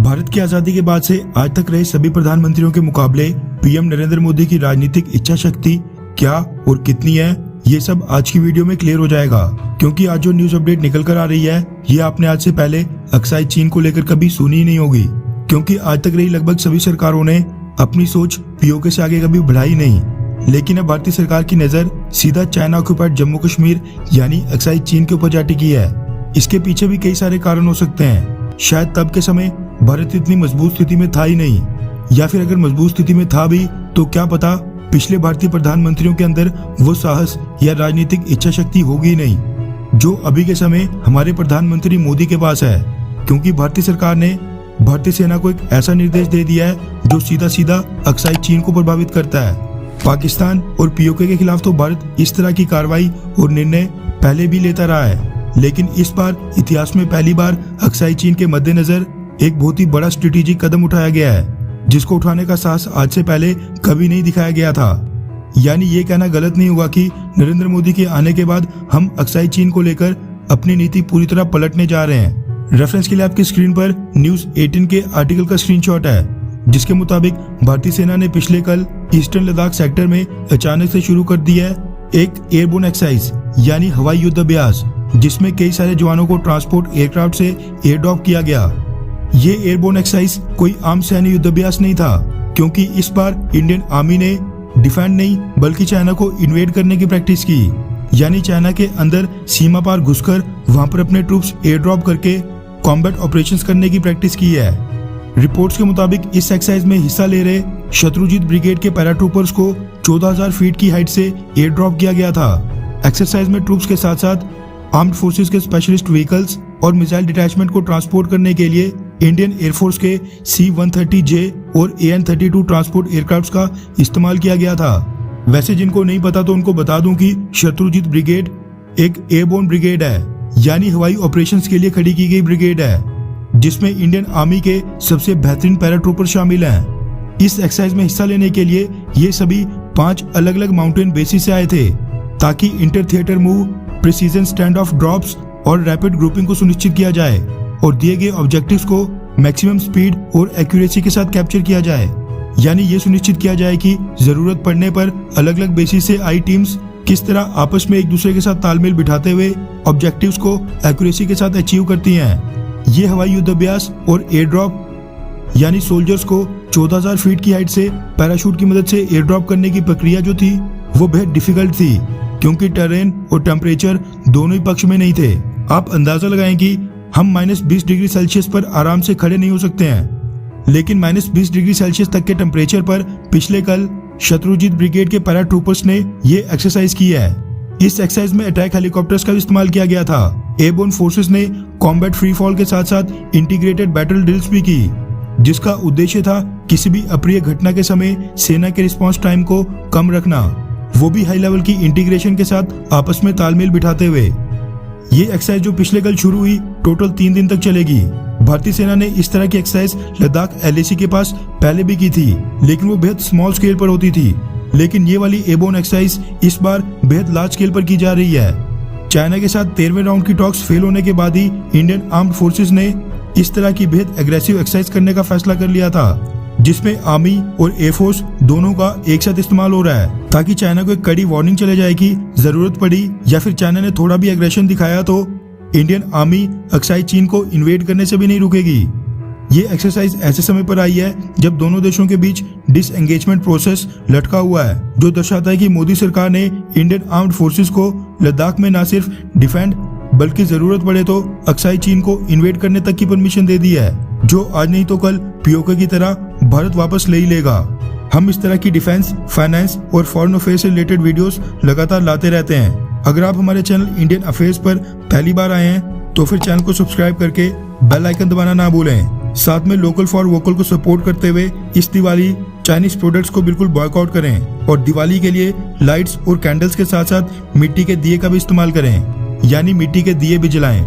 भारत की आजादी के बाद से आज तक रहे सभी प्रधानमंत्रियों के मुकाबले पीएम नरेंद्र मोदी की राजनीतिक इच्छा शक्ति क्या और कितनी है, ये सब आज की वीडियो में क्लियर हो जाएगा। क्योंकि आज जो न्यूज अपडेट निकल कर आ रही है ये आपने आज से पहले अक्साई चीन को लेकर कभी सुनी ही नहीं होगी। क्योंकि आज तक रही लगभग सभी सरकारों ने अपनी सोच पीओके से आगे कभी बढ़ाई नहीं, लेकिन अब भारतीय सरकार की नजर सीधा चाइना ऑक्युपाइड जम्मू कश्मीर यानी अक्साई चीन के ऊपर जा टिकी है। इसके पीछे भी कई सारे कारण हो सकते हैं। शायद तब के समय भारत इतनी मजबूत स्थिति में था ही नहीं, या फिर अगर मजबूत स्थिति में था भी तो क्या पता पिछले भारतीय प्रधानमंत्रियों के अंदर वो साहस या राजनीतिक इच्छा शक्ति होगी ही नहीं जो अभी के समय हमारे प्रधानमंत्री मोदी के पास है। क्योंकि भारतीय सरकार ने भारतीय सेना को एक ऐसा निर्देश दे दिया है जो सीधा सीधा अक्साई चीन को प्रभावित करता है। पाकिस्तान और पीओके के खिलाफ तो भारत इस तरह की कार्रवाई और निर्णय पहले भी लेता रहा है, लेकिन इस बार इतिहास में पहली बार अक्साई चीन के मद्देनजर एक बहुत ही बड़ा स्ट्रेटेजिक कदम उठाया गया है, जिसको उठाने का साहस आज से पहले कभी नहीं दिखाया गया था। यानी ये कहना गलत नहीं होगा कि नरेंद्र मोदी के आने के बाद हम अक्साई चीन को लेकर अपनी नीति पूरी तरह पलटने जा रहे हैं। रेफरेंस के लिए आपकी स्क्रीन पर न्यूज 18 के आर्टिकल का स्क्रीनशॉट है, जिसके मुताबिक भारतीय सेना ने पिछले कल ईस्टर्न लद्दाख सेक्टर में अचानक से शुरू कर दी है एक एयरबोर्न एक्सरसाइज यानी हवाई युद्ध अभ्यास, जिसमें कई सारे जवानों को ट्रांसपोर्ट एयरक्राफ्ट से एयरड्रॉप किया गया। ये एयरबोर्न एक्सरसाइज कोई आम सैन्य युद्ध अभ्यास नहीं था, क्योंकि इस बार इंडियन आर्मी ने डिफेंड नहीं बल्कि चाइना को इन्वेड करने की प्रैक्टिस की। यानी चाइना के अंदर सीमा पार घुसकर वहां पर अपने ट्रूप्स एयरड्रॉप करके कॉम्बैट ऑपरेशंस करने की प्रैक्टिस की है। रिपोर्ट्स के मुताबिक इस एक्सरसाइज में हिस्सा ले रहे शत्रुजीत ब्रिगेड के पैराट्रूपर्स को 14,000 फीट की हाइट से एयरड्रॉप किया गया था। एक्सरसाइज में ट्रूप्स के साथ साथ आर्म्ड फोर्सेस के स्पेशलिस्ट व्हीकल्स और मिसाइल डिटैचमेंट को ट्रांसपोर्ट करने के लिए इंडियन एयरफोर्स के C-130J और AN-32 ट्रांसपोर्ट एयरक्राफ्ट्स का इस्तेमाल किया गया था। वैसे जिनको नहीं पता तो उनको बता दूं कि शत्रुजीत ब्रिगेड एक एयरबोर्न ब्रिगेड है, यानी हवाई ऑपरेशंस के लिए खड़ी की गई ब्रिगेड है, जिसमें इंडियन आर्मी के सबसे बेहतरीन पैराट्रूपर शामिल हैं। इस एक्सरसाइज में हिस्सा लेने के लिए ये सभी 5 अलग अलग माउंटेन बेसिस से आए थे, ताकि inter theatre move, precision stand of drops और रैपिड ग्रुपिंग को सुनिश्चित किया जाए और दिए गए ऑब्जेक्टिव्स को मैक्सिमम स्पीड और एक्यूरेसी के साथ कैप्चर किया जाए। यानी ये सुनिश्चित किया जाए कि जरूरत पड़ने पर अलग अलग बेसिस से आई टीम्स किस तरह आपस में एक दूसरे के साथ तालमेल बिठाते हुए ऑब्जेक्टिव्स को एक्यूरेसी के साथ अचीव करती हैं। ये हवाई युद्ध अभ्यास और एयर ड्रॉप यानी सोल्जर्स को 14,000 फीट की हाइट से पैराशूट की मदद से एयर ड्रॉप करने की प्रक्रिया जो थी वो बेहद डिफिकल्ट थी, क्योंकि टेरेन और टेम्परेचर दोनों ही पक्ष में नहीं थे। आप अंदाजा लगाएं कि हम -20 डिग्री सेल्सियस पर आराम से खड़े नहीं हो सकते हैं, लेकिन -20 डिग्री सेल्सियस तक के टेम्परेचर पर पिछले कल शत्रुजीत ब्रिगेड के पैराट्रूपर्स ने ये एक्सरसाइज की है। इस एक्सरसाइज में अटैक हेलीकॉप्टर्स का इस्तेमाल किया गया था। एयरबोर्न फोर्सेस ने कॉम्बैट फ्री फॉल के साथ साथ इंटीग्रेटेड बैटल ड्रिल्स भी की, जिसका उद्देश्य था किसी भी अप्रिय घटना के समय सेना के रिस्पॉन्स टाइम को कम रखना, वो भी हाई लेवल की इंटीग्रेशन के साथ आपस में तालमेल बिठाते हुए। ये एक्सरसाइज जो पिछले कल शुरू हुई टोटल 3 दिन तक चलेगी। भारतीय सेना ने इस तरह की एक्सरसाइज लद्दाख LAC के पास पहले भी की थी, लेकिन वो बेहद स्मॉल स्केल पर होती थी। लेकिन ये वाली एयरबोर्न एक्सरसाइज इस बार बेहद लार्ज स्केल पर की जा रही है। चाइना के साथ 13वें राउंड की टॉक्स फेल होने के बाद ही इंडियन आर्म्ड फोर्सेस ने इस तरह की बेहद एग्रेसिव एक्सरसाइज करने का फैसला कर लिया था, जिसमें आर्मी और एयरफोर्स दोनों का एक साथ इस्तेमाल हो रहा है, ताकि चाइना को एक कड़ी वार्निंग चले जाए कि जरूरत पड़ी या फिर चाइना ने थोड़ा भी एग्रेशन दिखाया तो इंडियन आर्मी अक्साई चीन को इन्वेड करने से भी नहीं रुकेगी। ये एक्सरसाइज ऐसे समय पर आई है जब दोनों देशों के बीच डिसएंगेजमेंट प्रोसेस लटका हुआ है, जो दर्शाता है कि मोदी सरकार ने इंडियन आर्म्ड फोर्सेस को लद्दाख में न सिर्फ डिफेंड बल्कि जरूरत पड़े तो अक्साई चीन को इन्वेड करने तक की परमिशन दे दी है, जो आज नहीं तो कल पीओके की तरह भारत वापस ले ही लेगा। हम इस तरह की डिफेंस, फाइनेंस और फॉरेन अफेयर्स से रिलेटेड वीडियोस लगातार लाते रहते हैं। अगर आप हमारे चैनल इंडियन अफेयर्स पर पहली बार आए हैं तो फिर चैनल को सब्सक्राइब करके बेल आइकन दबाना ना भूलें। साथ में लोकल फॉर वोकल को सपोर्ट करते हुए इस दिवाली चाइनीज प्रोडक्ट्स को बिल्कुल बॉयकॉट करें और दिवाली के लिए लाइट्स और कैंडल्स के साथ साथ मिट्टी के दिए का भी इस्तेमाल करें, यानी मिट्टी के दिए भी जलाएं।